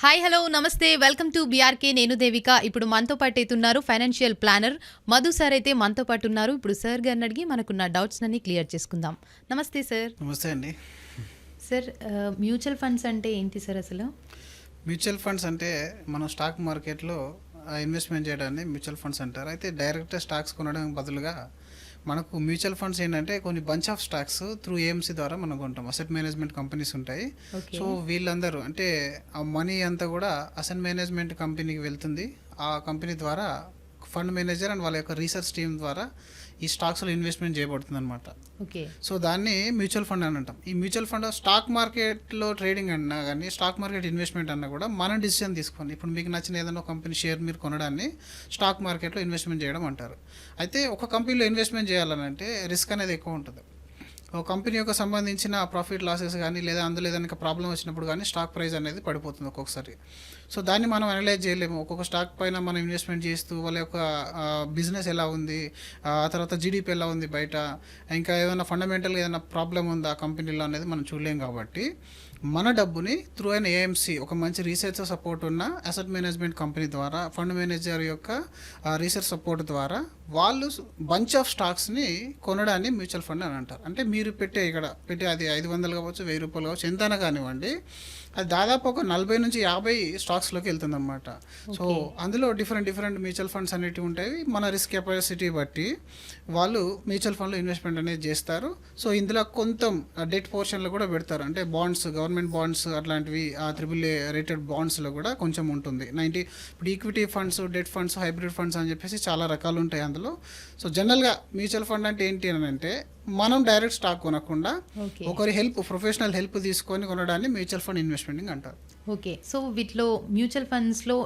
Hi hello నమస్తే welcome to BRK నేను దేవిక. ఇప్పుడు మనతో పాటు అవుతున్నారు ఫైనాన్షియల్ ప్లానర్ మధు సార్ అయితే మనతో పాటు ఉన్నారు. ఇప్పుడు సార్ గారిని అడిగి మనకున్న డౌట్స్ అన్ని క్లియర్ చేసుకుందాం. నమస్తే సార్. నమస్తే అండి. సార్ మ్యూచువల్ ఫండ్స్ అంటే ఏంటి సార్? అసలు మ్యూచువల్ ఫండ్స్ అంటే మనం స్టాక్ మార్కెట్లో ఇన్వెస్ట్మెంట్ చేయడాన్ని మ్యూచువల్ ఫండ్స్ అంటారు. అయితే డైరెక్ట్ స్టాక్స్ కొనడం బదులుగా మనకు మ్యూచువల్ ఫండ్స్ ఏంటంటే కొన్ని bunch of stocks through AMC ద్వారా మనం కొంటాం. అసెట్ మేనేజ్మెంట్ కంపెనీస్ ఉంటాయి. సో వీళ్ళందరూ అంటే ఆ మనీ అంతా కూడా అసెట్ మేనేజ్మెంట్ కంపెనీకి వెళ్తుంది. ఆ కంపెనీ ద్వారా ఫండ్ మేనేజర్ అండ్ వాళ్ళ యొక్క రీసెర్చ్ టీమ్ ద్వారా ఈ స్టాక్స్లో ఇన్వెస్ట్మెంట్ చేయబడుతుంది అనమాట. ఓకే, సో దాన్ని మ్యూచువల్ ఫండ్ అని అంటాం. ఈ మ్యూచువల్ ఫండ్ స్టాక్ మార్కెట్లో ట్రేడింగ్ అన్నా కానీ స్టాక్ మార్కెట్ ఇన్వెస్ట్మెంట్ అన్నా కూడా మనం డిసిషన్ తీసుకోండి. ఇప్పుడు మీకు నచ్చిన ఏదైనా కంపెనీ షేర్ మీరు కొనడాన్ని స్టాక్ మార్కెట్లో ఇన్వెస్ట్మెంట్ చేయడం అంటారు. అయితే ఒక కంపెనీలో ఇన్వెస్ట్మెంట్ చేయాలనంటే రిస్క్ అనేది ఎక్కువ ఉంటుంది. ఒక కంపెనీ యొక్క సంబంధించిన ప్రాఫిట్ లాసెస్ కానీ లేదా అందులో ఏదైనా ప్రాబ్లం వచ్చినప్పుడు కానీ స్టాక్ ప్రైస్ అనేది పడిపోతుంది ఒక్కొక్కసారి. సో దాన్ని మనం అనలైజ్ చేయలేము. ఒక్కొక్క స్టాక్ పైన మనం ఇన్వెస్ట్మెంట్ చేస్తూ వాళ్ళ యొక్క బిజినెస్ ఎలా ఉంది, ఆ తర్వాత జీడిపి ఎలా ఉంది బయట, ఇంకా ఏదైనా ఫండమెంటల్గా ఏదైనా ప్రాబ్లం ఉందా ఆ కంపెనీలో అనేది మనం చూడలేం. కాబట్టి మన డబ్బుని త్రూ అయిన ఏఎంసీ ఒక మంచి రీసెర్చ్ సపోర్ట్ ఉన్న అసెట్ మేనేజ్మెంట్ కంపెనీ ద్వారా ఫండ్ మేనేజర్ యొక్క రీసెర్చ్ సపోర్ట్ ద్వారా వాళ్ళు బంచ్ ఆఫ్ స్టాక్స్ని కొనడాన్ని మ్యూచువల్ ఫండ్ అని అంటారు. అంటే మీరు పెట్టే అది 500 కావచ్చు, 1000 రూపాయలు కావచ్చు, ఎంతైనా కానివ్వండి, అది దాదాపు ఒక 40 నుంచి 50 స్టాక్స్లోకి వెళ్తుంది అనమాట. సో అందులో డిఫరెంట్ మ్యూచువల్ ఫండ్స్ అనేవి ఉంటాయి. మన రిస్క్ కెపాసిటీ బట్టి వాళ్ళు మ్యూచువల్ ఫండ్లో ఇన్వెస్ట్మెంట్ అనేది చేస్తారు. సో ఇందులో కొంత డెట్ పోర్షన్లో కూడా పెడతారు. అంటే బాండ్స్, గవర్నమెంట్ బాండ్స్ అట్లాంటివి AAA రేటెడ్ బాండ్స్లో కూడా కొంచెం ఉంటుంది. ఇప్పుడు equity funds, debt funds, hybrid funds అని చెప్పేసి చాలా రకాలు ఉంటాయి అందులో. సో జనరల్గా మ్యూచువల్ ఫండ్ అంటే ఏంటి అని అంటే మనం డైరెక్ట్ స్టాక్ కొనకుండా ఒకరి ప్రొఫెషనల్ హెల్ప్ తీసుకొని కొనడాన్ని మ్యూచువల్ ఫండ్ ఇన్వెస్ట్మెంట్ అంటారు. ఓకే, సో వీటిలో మ్యూచువల్ ఫండ్స్లో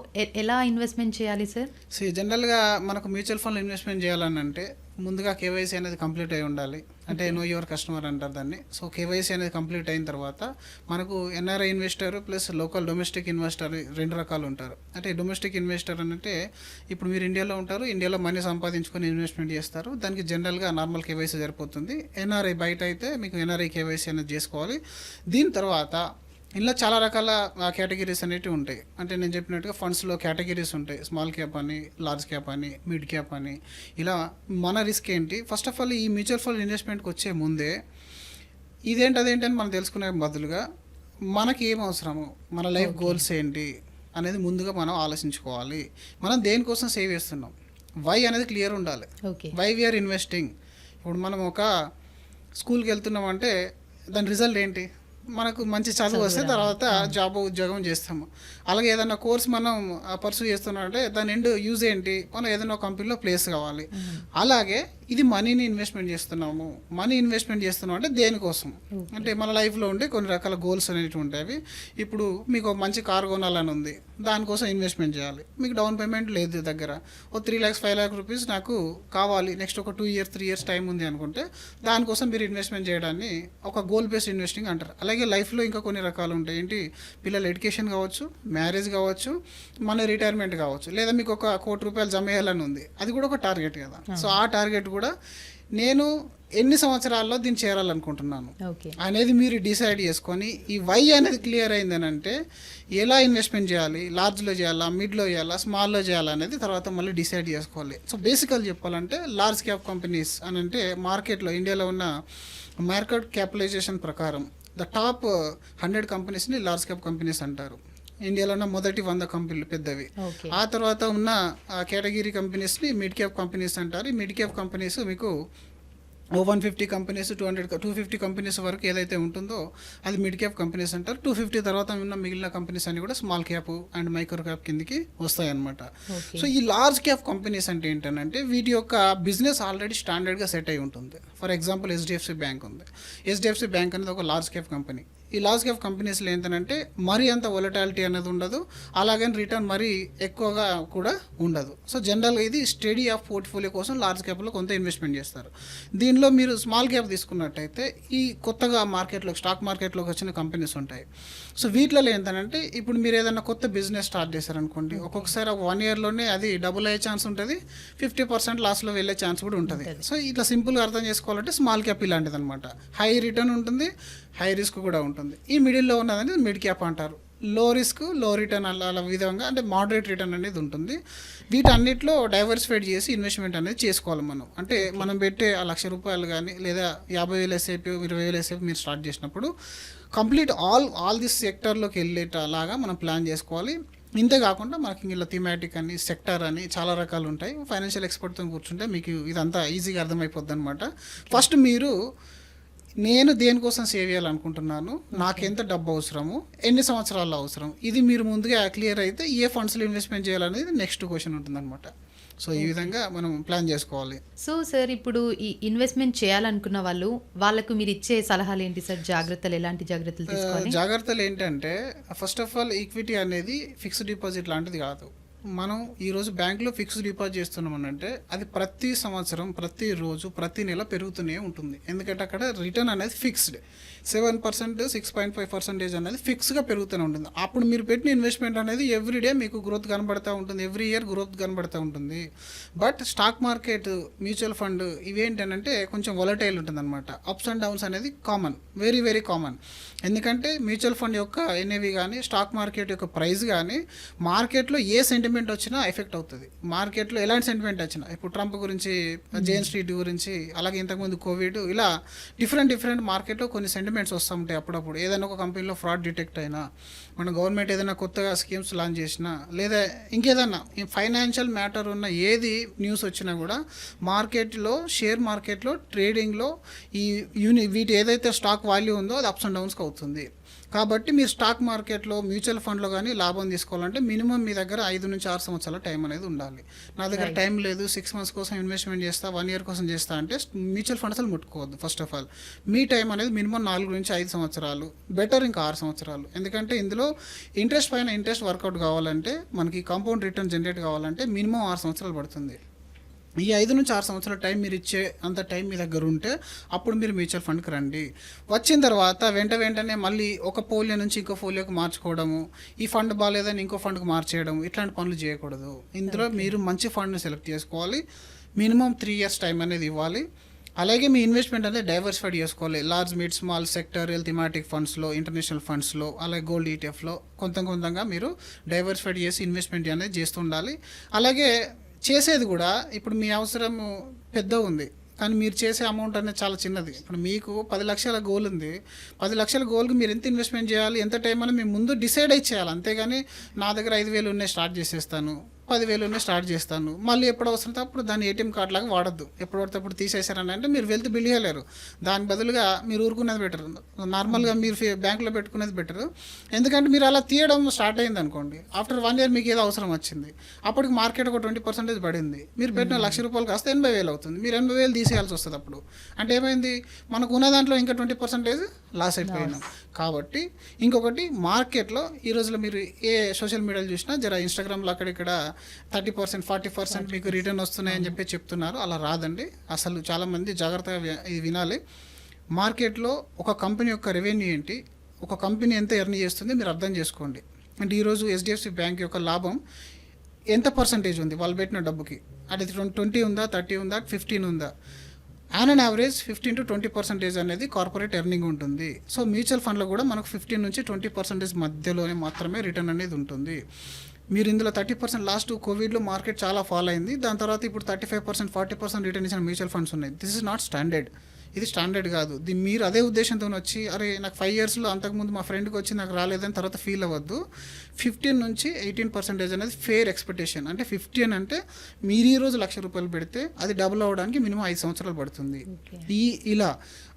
ఎలా ఇన్వెస్ట్మెంట్ చేయాలి సార్? సో జనరల్గా మనకు మ్యూచువల్ ఫండ్లో ఇన్వెస్ట్మెంట్ చేయాలని అంటే ముందుగా కేవైసీ అనేది కంప్లీట్ అయి ఉండాలి. అంటే నో యువర్ కస్టమర్ అంటారు దాన్ని. సో కేవైసీ అనేది కంప్లీట్ అయిన తర్వాత మనకు NRI investor plus local domestic investor 2 రకాలు ఉంటారు. అంటే డొమెస్టిక్ ఇన్వెస్టర్ అంటే ఇప్పుడు మీరు ఇండియాలో ఉంటారు, ఇండియాలో మనీ సంపాదించుకొని ఇన్వెస్ట్మెంట్ చేస్తారు. దానికి జనరల్గా నార్మల్ కేవైసీ సరిపోతుంది. ఎన్ఆర్ఐ బయట అయితే మీకు ఎన్ఆర్ఐ కేవైసీ అనేది చేసుకోవాలి. దీని తర్వాత ఇందులో చాలా రకాల కేటగిరీస్ అనేవి ఉంటాయి. అంటే నేను చెప్పినట్టుగా ఫండ్స్లో కేటగిరీస్ ఉంటాయి. స్మాల్ క్యాప్ అని, లార్జ్ క్యాప్ అని, మిడ్ క్యాప్ అని. ఇలా మన రిస్క్ ఏంటి, ఫస్ట్ ఆఫ్ ఆల్ ఈ మ్యూచువల్ ఫండ్ ఇన్వెస్ట్మెంట్కి వచ్చే ముందే అదేంటి అని మనం తెలుసుకునే బదులుగా మనకి ఏం అవసరము, మన లైఫ్ గోల్స్ ఏంటి అనేది ముందుగా మనం ఆలోచించుకోవాలి. మనం దేనికోసం సేవ్ చేస్తున్నాం, వై అనేది క్లియర్ ఉండాలి. Why we are investing. ఇప్పుడు మనం ఒక స్కూల్కి వెళ్తున్నామంటే దాని రిజల్ట్ ఏంటి, మనకు మంచి చదువు వస్తే తర్వాత ఉద్యోగం చేస్తాము. అలాగే ఏదైనా కోర్స్ మనం పర్సూ చేస్తున్నామంటే దాని యూజ్ ఏంటి, మనం ఏదైనా కంపెనీలో ప్లేస్ కావాలి. అలాగే ఇది మనీని ఇన్వెస్ట్మెంట్ చేస్తున్నాము. మనీ ఇన్వెస్ట్మెంట్ చేస్తున్నాం అంటే దేనికోసం అంటే మన లైఫ్లో ఉండే కొన్ని రకాల గోల్స్ అనేవి ఉంటాయి. ఇప్పుడు మీకు మంచి కార్ కొనాలని ఉంది, దానికోసం ఇన్వెస్ట్మెంట్ చేయాలి. మీకు డౌన్ పేమెంట్ లేదు దగ్గర, 3 lakhs 5 lakh రూపీస్ నాకు కావాలి, నెక్స్ట్ ఒక 2 years 3 years టైం ఉంది అనుకుంటే దానికోసం మీరు ఇన్వెస్ట్మెంట్ చేయడాన్ని ఒక గోల్ బేస్డ్ ఇన్వెస్టింగ్ అంటారు. అలాగే లైఫ్లో ఇంకా కొన్ని రకాలు ఉంటాయి. పిల్లల ఎడ్యుకేషన్ కావచ్చు, మ్యారేజ్ కావచ్చు, మన రిటైర్మెంట్ కావచ్చు, లేదా మీకు ఒక 1 కోటి రూపాయలు జమ చేయాలని ఉంది, అది కూడా ఒక టార్గెట్ కదా. సో ఆ టార్గెట్ కూడా నేను ఎన్ని సంవత్సరాల్లో దీన్ని చేరాలనుకుంటున్నాను అనేది మీరు డిసైడ్ చేసుకొని ఈ వై అనేది క్లియర్ అయిందని అంటే ఎలా ఇన్వెస్ట్మెంట్ చేయాలి, లార్జ్లో చేయాలా, మిడ్లో చేయాలా, స్మాల్లో చేయాలా అనేది తర్వాత మళ్ళీ డిసైడ్ చేసుకోవాలి. సో బేసికల్ చెప్పాలంటే లార్జ్ క్యాప్ కంపెనీస్ అని అంటే మార్కెట్లో ఇండియాలో ఉన్న మార్కెట్ క్యాపిటలైజేషన్ ప్రకారం ద టాప్ 100 కంపెనీస్ని లార్జ్ క్యాప్ కంపెనీస్ అంటారు. ఇండియాలో ఉన్న మొదటి 100 కంపెనీలు పెద్దవి. ఆ తర్వాత ఉన్న కేటగిరీ కంపెనీస్ని మిడ్ క్యాప్ కంపెనీస్ అంటారు. ఈ మిడ్ క్యాప్ కంపెనీస్ మీకు 150 కంపెనీస్ 250 కంపెనీస్ వరకు ఏదైతే ఉంటుందో అది మిడ్ క్యాప్ కంపెనీస్ అంటారు. 250 తర్వాత ఉన్న మిగిలిన కంపెనీస్ అన్ని కూడా small cap and micro cap కిందకి వస్తాయి అన్నమాట. సో ఈ లార్జ్ క్యాప్ కంపెనీస్ అంటే ఏంటంటే వీటి యొక్క బిజినెస్ ఆల్రెడీ స్టాండర్డ్గా సెట్ అయి ఉంటుంది. ఫర్ ఎగ్జాంపుల్ HDFC బ్యాంక్ ఉంది. HDFC బ్యాంక్ అనేది ఒక లార్జ్ క్యాప్ కంపెనీ. ఈ లార్జ్ క్యాప్ కంపెనీస్లో ఏంటంటే మరీ అంత వొలటాలిటీ అనేది ఉండదు, అలాగని రిటర్న్ మరీ ఎక్కువగా కూడా ఉండదు. సో జనరల్గా ఇది స్టడీ ఆఫ్ పోర్ట్ఫోలియో కోసం లార్జ్ క్యాప్లో కొంత ఇన్వెస్ట్మెంట్ చేస్తారు. దీనిలో మీరు స్మాల్ క్యాప్ తీసుకున్నట్టయితే ఈ కొత్తగా స్టాక్ మార్కెట్లోకి వచ్చిన కంపెనీస్ ఉంటాయి. సో వీటిలో ఏంటంటే ఇప్పుడు మీరు ఏదైనా కొత్త బిజినెస్ స్టార్ట్ చేశారనుకోండి, ఒక్కొక్కసారి 1 yearలోనే అది డబుల్ అయ్యే ఛాన్స్ ఉంటుంది, 50% లాస్లో వెళ్ళే ఛాన్స్ కూడా ఉంటుంది. సో ఇట్లా సింపుల్గా అర్థం చేసుకోవాలంటే స్మాల్ క్యాప్ ఇలాంటిది అనమాట. హై రిటర్న్ ఉంటుంది, హై రిస్క్ కూడా ఉంటుంది. ఈ మిడిల్లో ఉన్నదని మిడ్ క్యాప్ అంటారు. లో రిస్క్ లో రిటర్న్ అలా విధంగా అంటే మోడరేట్ రిటర్న్ అనేది ఉంటుంది. వీటన్నిటిలో డైవర్సిఫైడ్ చేసి ఇన్వెస్ట్మెంట్ అనేది చేసుకోవాలి మనం. అంటే మనం పెట్టే ఆ ₹1,00,000 కానీ లేదా 50,000 ఎస్ఐపి 20,000 ఎస్ఐపి మీరు స్టార్ట్ చేసినప్పుడు కంప్లీట్ ఆల్ దిస్ సెక్టర్లోకి వెళ్ళేటలాగా మనం ప్లాన్ చేసుకోవాలి. ఇంతే కాకుండా మనకి ఇలా థీమాటిక్ అని సెక్టర్ అని చాలా రకాలు ఉంటాయి. ఫైనాన్షియల్ ఎక్స్పర్ట్తో కూర్చుంటే మీకు ఇదంతా ఈజీగా అర్థమైపోద్ది అనమాట. ఫస్ట్ మీరు నేను దేనికోసం సేవ్ చేయాలనుకుంటున్నాను, నాకు ఎంత డబ్బు అవసరము, ఎన్ని సంవత్సరాలు అవసరం, ఇది మీరు ముందుగా క్లియర్ అయితే ఏ ఫండ్స్లో ఇన్వెస్ట్మెంట్ చేయాలనేది నెక్స్ట్ క్వశ్చన్ ఉంటుందన్నమాట. సో ఈ విధంగా మనం ప్లాన్ చేసుకోవాలి. సో సార్ ఇప్పుడు ఈ ఇన్వెస్ట్మెంట్ చేయాలనుకున్న వాళ్ళకు మీరు ఇచ్చే సలహాలు ఏంటి సార్? జాగ్రత్తలు ఎలాంటి జాగ్రత్తలు తీసుకోవాలి? జాగ్రత్తలు ఏంటంటే ఫస్ట్ ఆఫ్ ఆల్ ఈక్విటీ అనేది ఫిక్స్డ్ డిపాజిట్ లాంటిది కాదు. మనం ఈరోజు బ్యాంకులో ఫిక్స్డ్ డిపాజిట్ చేస్తున్నామనంటే అది ప్రతి సంవత్సరం ప్రతిరోజు ప్రతి నెల పెరుగుతూనే ఉంటుంది. ఎందుకంటే అక్కడ రిటర్న్ అనేది ఫిక్స్డ్ 7%, 6.5% అనేది ఫిక్స్గా పెరుగుతూనే ఉంటుంది. అప్పుడు మీరు పెట్టిన ఇన్వెస్ట్మెంట్ అనేది ఎవ్రీడే మీకు గ్రోత్ కనబడుతూ ఉంటుంది, ఎవ్రీ ఇయర్ గ్రోత్ కనబడుతూ ఉంటుంది. But stock market, mutual fund ఇవేంటంటే కొంచెం వొలటైల్ ఉంటుంది అనమాట. అప్స్ అండ్ డౌన్స్ అనేది కామన్, వెరీ వెరీ కామన్. ఎందుకంటే మ్యూచువల్ ఫండ్ యొక్క ఎన్ఏవి కానీ స్టాక్ మార్కెట్ యొక్క ప్రైస్ కానీ మార్కెట్లో ఏ సెంటిమెంట్ వచ్చినా ఎఫెక్ట్ అవుతుంది. మార్కెట్లో ఎలాంటి సెంటిమెంట్ వచ్చినా, ఇప్పుడు ట్రంప్ గురించి, జేన్ స్ట్రీట్ గురించి, అలాగే ఇంతకుముందు కోవిడ్, ఇలా డిఫరెంట్ మార్కెట్లో కొన్ని సెంటిమెంట్స్ వస్తూ ఉంటాయి. అప్పుడప్పుడు ఏదైనా ఒక కంపెనీలో ఫ్రాడ్ డిటెక్ట్ అయినా, మన గవర్నమెంట్ ఏదైనా కొత్తగా స్కీమ్స్ లాంచ్ చేసినా, లేదా ఇంకేదన్నా ఫైనాన్షియల్ మ్యాటర్ ఉన్న ఏది న్యూస్ వచ్చినా కూడా మార్కెట్లో, షేర్ మార్కెట్లో, ట్రేడింగ్లో వీటి ఏదైతే స్టాక్ వాల్యూ ఉందో అది అప్స్ అండ్ డౌన్స్కి అవుతుంది. కాబట్టి మీరు స్టాక్ మార్కెట్లో, మ్యూచువల్ ఫండ్లో కానీ లాభం తీసుకోవాలంటే మినిమం మీ దగ్గర 5 నుంచి 6 సంవత్సరాల టైం అనేది ఉండాలి. నా దగ్గర టైం లేదు, 6 months కోసం ఇన్వెస్ట్మెంట్ చేస్తా, 1 year కోసం చేస్తా అంటే మ్యూచువల్ ఫండ్స్ అసలు ముట్టుకోవద్దు. ఫస్ట్ ఆఫ్ ఆల్ మీ టైం అనేది మినిమం 4 నుంచి 5 సంవత్సరాలు, బెటర్ ఇంకా 6 సంవత్సరాలు. ఎందుకంటే ఇందులో ఇంట్రెస్ట్ పైన ఇంట్రెస్ట్ వర్కౌట్ కావాలంటే, మనకి కాంపౌండ్ రిటర్న్ జనరేట్ కావాలంటే మినిమం 6 సంవత్సరాలు పడుతుంది. ఈ 5 నుంచి 6 సంవత్సరాల టైం మీరు ఇచ్చే అంత టైం మీ దగ్గర ఉంటే అప్పుడు మీరు మ్యూచువల్ ఫండ్కి రండి. వచ్చిన తర్వాత వెంటనే మళ్ళీ ఒక పోలియో నుంచి ఇంకో పోలియోకి మార్చుకోవడము, ఈ ఫండ్ బాగాలేదని ఇంకో ఫండ్కి మార్చేయడం, ఇట్లాంటి పనులు చేయకూడదు. ఇందులో మీరు మంచి ఫండ్ని సెలెక్ట్ చేసుకోవాలి. మినిమం 3 years టైం అనేది ఇవ్వాలి. అలాగే మీ ఇన్వెస్ట్మెంట్ అనేది డైవర్సిఫైడ్ చేసుకోవాలి. లార్జ్, మిడ్, స్మాల్, సెక్టరియల్, థీమాటిక్ ఫండ్స్లో, ఇంటర్నేషనల్ ఫండ్స్లో, అలాగే గోల్డ్ ఈటీఎఫ్లో కొంతంగా మీరు డైవర్సిఫైడ్ చేసి ఇన్వెస్ట్మెంట్ అనేది చేస్తూ ఉండాలి. అలాగే చేసేది కూడా ఇప్పుడు మీ అవసరం పెద్ద ఉంది, కానీ మీరు చేసే అమౌంట్ అనేది చాలా చిన్నది. ఇప్పుడు మీకు 10 లక్షల గోల్ ఉంది, 10 లక్షల గోల్కి మీరు ఎంత ఇన్వెస్ట్మెంట్ చేయాలి, ఎంత టైం అని మేము ముందు డిసైడ్ అయి చేయాలి. అంతేగాని నా దగ్గర 5,000 ఉన్నాయి స్టార్ట్ చేసేస్తాను, 10,000 ఉన్నాయి స్టార్ట్ చేస్తాను, మళ్ళీ ఎప్పుడు అవసరం అప్పుడు దాన్ని ఏటీఎం కార్డ్ లాగా వాడద్దు. ఎప్పుడు పడితే అప్పుడు తీసేశారని అంటే మీరు వెల్త్ బిల్డ్ చేయలేరు. దాని బదులుగా మీరు ఊరుకునేది బెటర్, నార్మల్గా మీరు బ్యాంకులో పెట్టుకునేది బెటర్. ఎందుకంటే మీరు అలా తీయడం స్టార్ట్ అయింది అనుకోండి, ఆఫ్టర్ 1 year మీకు ఏదో అవసరం వచ్చింది, అప్పటికి మార్కెట్ ఒక 20% పడింది, మీరు పెట్టిన ₹1,00,000 కాస్త 80,000 అవుతుంది, మీరు 80,000 తీసేయాల్సి వస్తుంది. అప్పుడు అంటే ఏమైంది, మనకు ఉన్న దాంట్లో ఇంకా 20% లాస్ అయిపోయినాం. కాబట్టి ఇంకొకటి, మార్కెట్లో ఈ రోజులో మీరు ఏ సోషల్ మీడియాలో చూసినా జర ఇన్స్టాగ్రామ్లో అక్కడిక్కడ 30%, 40% మీకు రిటర్న్ వస్తున్నాయని చెప్పి చెప్తున్నారు. అలా రాదండి. అసలు చాలామంది జాగ్రత్తగా ఇది వినాలి. మార్కెట్లో ఒక కంపెనీ యొక్క రెవెన్యూ ఏంటి, ఒక కంపెనీ ఎంత ఎర్న్ చేస్తుంది మీరు అర్థం చేసుకోండి. అంటే ఈరోజు హెచ్డిఎఫ్సి బ్యాంక్ యొక్క లాభం ఎంత పర్సంటేజ్ ఉంది వాళ్ళు పెట్టిన డబ్బుకి, అది 20 ఉందా, 30 ఉందా, 15 ఉందా? ఆన్ యావరేజ్ 15 to 20% అనేది కార్పొరేట్ ఎర్నింగ్ ఉంటుంది. సో మ్యూచువల్ ఫండ్లో కూడా మనకు 15 నుంచి 20% మధ్యలోనే మాత్రమే రిటర్న్ అనేది ఉంటుంది. మీరు ఇందులో 30% లాస్ట్ కోవిడ్లో మార్కెట్ చాలా ఫాల్ అయింది, దాని తర్వాత ఇప్పుడు 35%, 40% రిటర్న్ ఇచ్చిన మ్యూచువల్ ఫండ్స్ ఉన్నాయి. దిస్ ఇస్ నాట్ స్టాండర్డ్, ఇది స్టాండర్డ్ కాదు. మీరు అదే ఉద్దేశంతో వచ్చి అరే నాకు 5 yearsలో అంతకుముందు మా ఫ్రెండ్కి వచ్చి నాకు రాలేదని తర్వాత ఫీల్ అవ్వద్దు. 15 నుంచి 18% అనేది ఫెయిర్ ఎక్స్పెక్టేషన్. అంటే 15 అంటే మీరు ఈరోజు ₹1,00,000 పెడితే అది డబుల్ అవ్వడానికి మినిమం 5 సంవత్సరాలు పడుతుంది. ఇలా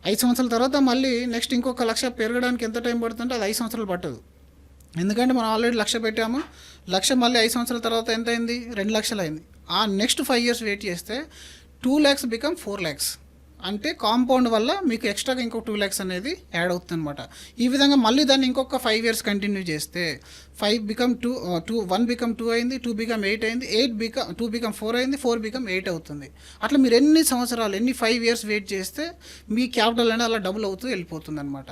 5 సంవత్సరాల తర్వాత మళ్ళీ నెక్స్ట్ ఇంకొక ₹1,00,000 పెరగడానికి ఎంత టైం పడుతుంటే అది 5 సంవత్సరాలు పట్టదు. ఎందుకంటే మనం ఆల్రెడీ ₹1,00,000 పెట్టాము, ₹1,00,000 మళ్ళీ 5 సంవత్సరాల తర్వాత ఎంత అయింది, ₹2,00,000 అయింది. ఆ నెక్స్ట్ 5 years వెయిట్ చేస్తే 2 lakhs become 4 lakhs. అంటే కాంపౌండ్ వల్ల మీకు ఎక్స్ట్రాగా ఇంకొక 2 lakhs అనేది యాడ్ అవుతుంది అనమాట. ఈ విధంగా మళ్ళీ దాన్ని ఇంకొక 5 years కంటిన్యూ చేస్తే 5 become 2, 1 become 2 అయింది, 2 become 8 అయింది, 2 become 4 అయింది, 4 become 8 అవుతుంది. అట్లా మీరు ఎన్ని సంవత్సరాలు, ఎన్ని 5 years వెయిట్ చేస్తే మీ క్యాపిటల్ అనేది అలా డబుల్ అవుతూ వెళ్ళిపోతుంది అనమాట.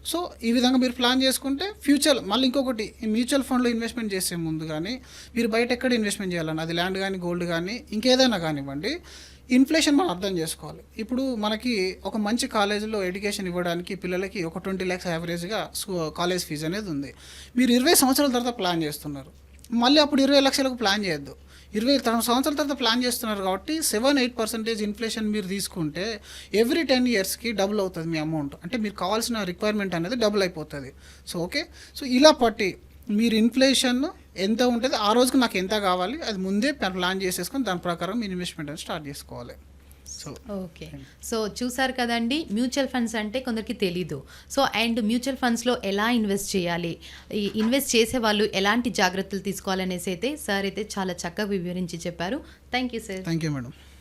సో ఈ విధంగా మీరు ప్లాన్ చేసుకుంటే ఫ్యూచర్ మళ్ళీ ఇంకొకటి ఈ మ్యూచువల్ ఫండ్లో ఇన్వెస్ట్మెంట్ చేసే ముందు కానీ మీరు బయట ఎక్కడ ఇన్వెస్ట్మెంట్ చేయాలన్నా అది ల్యాండ్ కానీ గోల్డ్ కానీ ఇంకేదైనా కానివ్వండి, ఇన్ఫ్లేషన్ మనం అర్థం చేసుకోవాలి. ఇప్పుడు మనకి ఒక మంచి కాలేజీలో ఎడ్యుకేషన్ ఇవ్వడానికి పిల్లలకి ఒక 20 lakhs యావరేజ్గా కాలేజ్ ఫీజు అనేది ఉంది. మీరు 20 సంవత్సరాల తర్వాత ప్లాన్ చేస్తున్నారు, మళ్ళీ అప్పుడు 20 లక్షలకు ప్లాన్ చేయొద్దు. 20 సంవత్సరాల తర్వాత ప్లాన్ చేస్తున్నారు కాబట్టి 7-8% ఇన్ఫ్లేషన్ మీరు తీసుకుంటే ఎవ్రీ 10 yearsకి డబుల్ అవుతుంది మీ అమౌంట్. అంటే మీరు కావాల్సిన రిక్వైర్మెంట్ అనేది డబుల్ అయిపోతుంది. సో ఓకే, సో ఇలా పట్టి మీరు ఇన్ఫ్లేషన్ ఎంత ఉంటుంది ఆ రోజుకి నాకు ఎంత కావాలి అది ముందే ప్లాన్ చేసేసుకొని దాని ప్రకారం మీరు ఇన్వెస్ట్మెంట్ అనేది స్టార్ట్ చేసుకోవాలి. సో ఓకే, సో చూసారు కదండి, మ్యూచువల్ ఫండ్స్ అంటే కొందరికి తెలీదు. సో అండ్ మ్యూచువల్ ఫండ్స్లో ఎలా ఇన్వెస్ట్ చేయాలి, ఈ ఇన్వెస్ట్ చేసే వాళ్ళు ఎలాంటి జాగ్రత్తలు తీసుకోవాలనేసి అయితే సార్ అయితే చాలా చక్కగా వివరించి చెప్పారు. Thank you sir. Thank you madam.